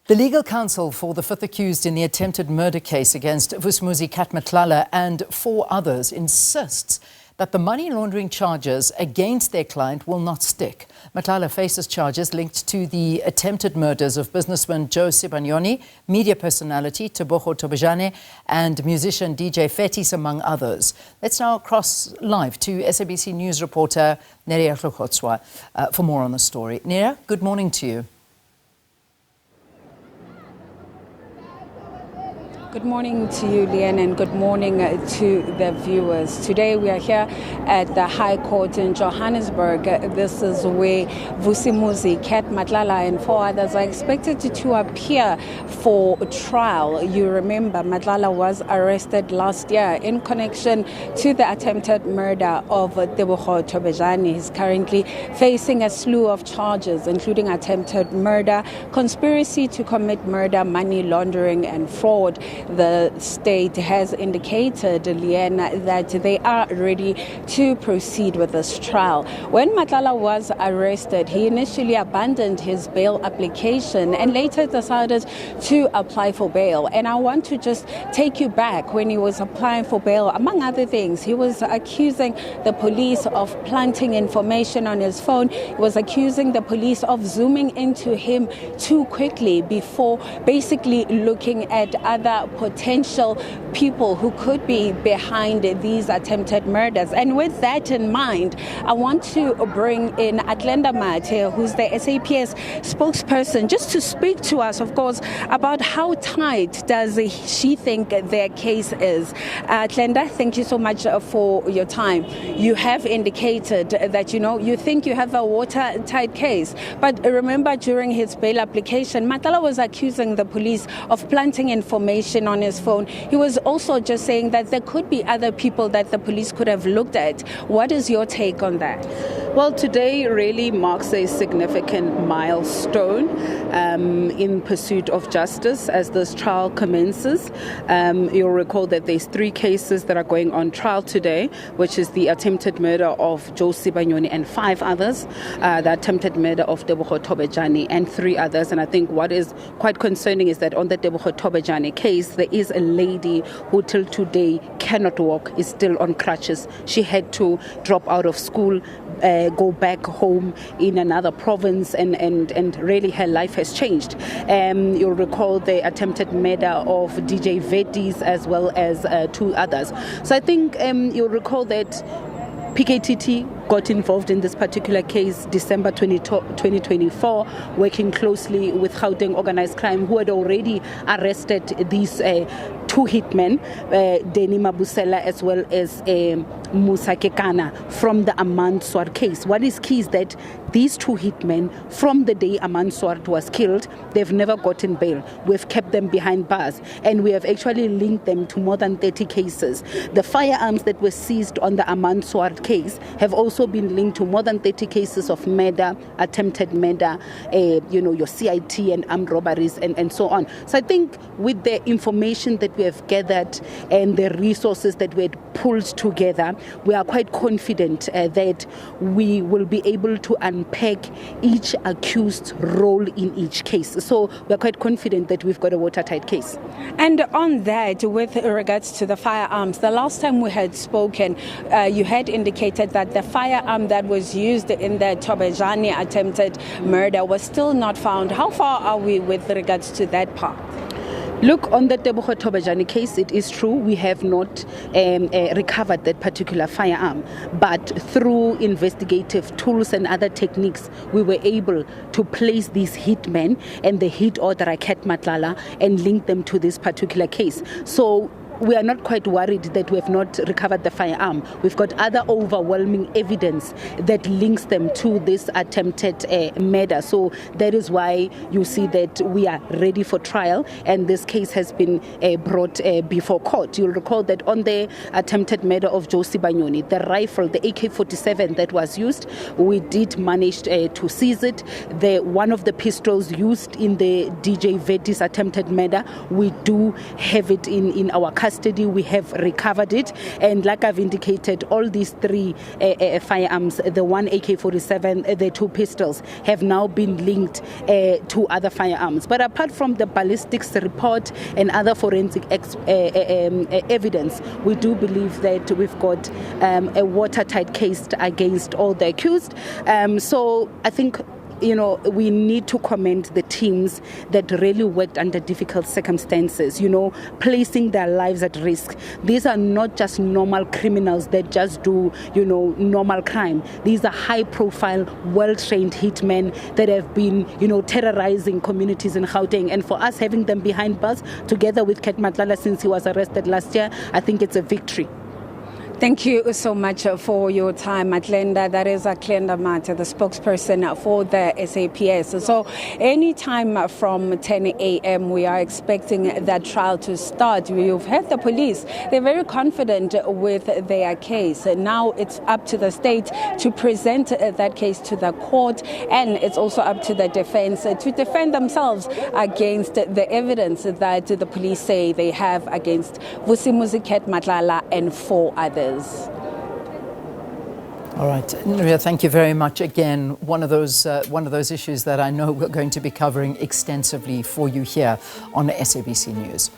The legal counsel for the fifth accused in the attempted murder case against Vusimuzi Matlala and 4 others insists that the money laundering charges against their client will not stick. Matlala faces charges linked to the attempted murders of businessman Joe Sibanyoni, media personality Tebogo Thobejane, and musician DJ Vettys, among others. Let's now cross live to SABC News Reporter Neria Hlakotsa for more on the story. Neria, good morning to you. Good morning to you, Leanne, and good morning to the viewers. Today we are here at the High Court in Johannesburg. This is where Vusimuzi, Matlala and 4 others are expected to appear for trial. You remember Matlala was arrested last year in connection to the attempted murder of Tebogo Thobejane. He's currently facing a slew of charges, including attempted murder, conspiracy to commit murder, money laundering and fraud. The state has indicated, Leanne, that they are ready to proceed with this trial. When Matlala was arrested, he initially abandoned his bail application and later decided to apply for bail. And I want to just take you back when he was applying for bail. Among other things, he was accusing the police of planting information on his phone. He was accusing the police of zooming into him too quickly before basically looking at other potential people who could be behind these attempted murders. And with that in mind, I want to bring in Atlenda Mate, who's the SAPS spokesperson, just to speak to us, of course, about how tight does she think their case is. Atlenda, thank you so much for your time. You have indicated that, you think you have a watertight case. But remember, during his bail application, Matlala was accusing the police of planting information on his phone. He was also just saying that there could be other people that the police could have looked at. What is your take on that? Well, today really marks a significant milestone in pursuit of justice as this trial commences. You'll recall that there's 3 cases that are going on trial today, which is the attempted murder of Joe Sibanyoni and 5 others, the attempted murder of Tebogo Thobejane and 3 others. And I think what is quite concerning is that on the Tebogo Thobejane case, there is a lady who till today cannot walk, is still on crutches. She had to drop out of school, go back home in another province, and really her life has changed. You'll recall the attempted murder of DJ Vettys as well as 2 others. So I think you'll recall that PKTT got involved in this particular case December 2024, working closely with Gauteng organized crime, who had already arrested these 2 hitmen, Deni Mabusela as well as Musa Kekana, from the Aman Swart case. What is key is that these 2 hitmen, from the day Aman Swart was killed, they've never gotten bail. We've kept them behind bars, and we have actually linked them to more than 30 cases. The firearms that were seized on the Aman Swart case have also been linked to more than 30 cases of murder, attempted murder, your CIT and armed robberies and so on. So I think with the information that we have gathered and the resources that we had pulled together, we are quite confident that we will be able to unpack each accused's role in each case. So we are quite confident that we've got a watertight case. And on that, with regards to the firearms, the last time we had spoken, you had indicated that the firearm that was used in the Thobejane attempted murder was still not found. How far are we with regards to that part? Look, on the Tebogo Thobejane case, it is true we have not recovered that particular firearm, but through investigative tools and other techniques, we were able to place these hitmen and the hit orderer Matlala and link them to this particular case. So we are not quite worried that we have not recovered the firearm. We've got other overwhelming evidence that links them to this attempted murder. So that is why you see that we are ready for trial, and this case has been brought before court. You'll recall that on the attempted murder of Joe Sibanyoni, the rifle, the AK-47 that was used, we did manage to seize it. One of the pistols used in the DJ Vettys attempted murder, we do have it in our custody. custody, we have recovered it. And like I've indicated, all these 3 firearms, the 1 AK-47, the 2 pistols, have now been linked to other firearms. But apart from the ballistics report and other forensic evidence, we do believe that we've got a watertight case against all the accused. So I think, we need to commend the teams that really worked under difficult circumstances, placing their lives at risk. These are not just normal criminals that just do, normal crime. These are high-profile, well-trained hitmen that have been, terrorizing communities in Gauteng. And for us, having them behind bars, together with Matlala since he was arrested last year, I think it's a victory. Thank you so much for your time, Matlenda. That is Klenda Mata, the spokesperson for the SAPS. So anytime from 10 a.m. we are expecting that trial to start. You've heard the police. They're very confident with their case. Now it's up to the state to present that case to the court, and it's also up to the defense to defend themselves against the evidence that the police say they have against Vusimuzi, Matlala, and 4 others. All right, Neria, thank you very much. Again, one of those issues that I know we're going to be covering extensively for you here on SABC News.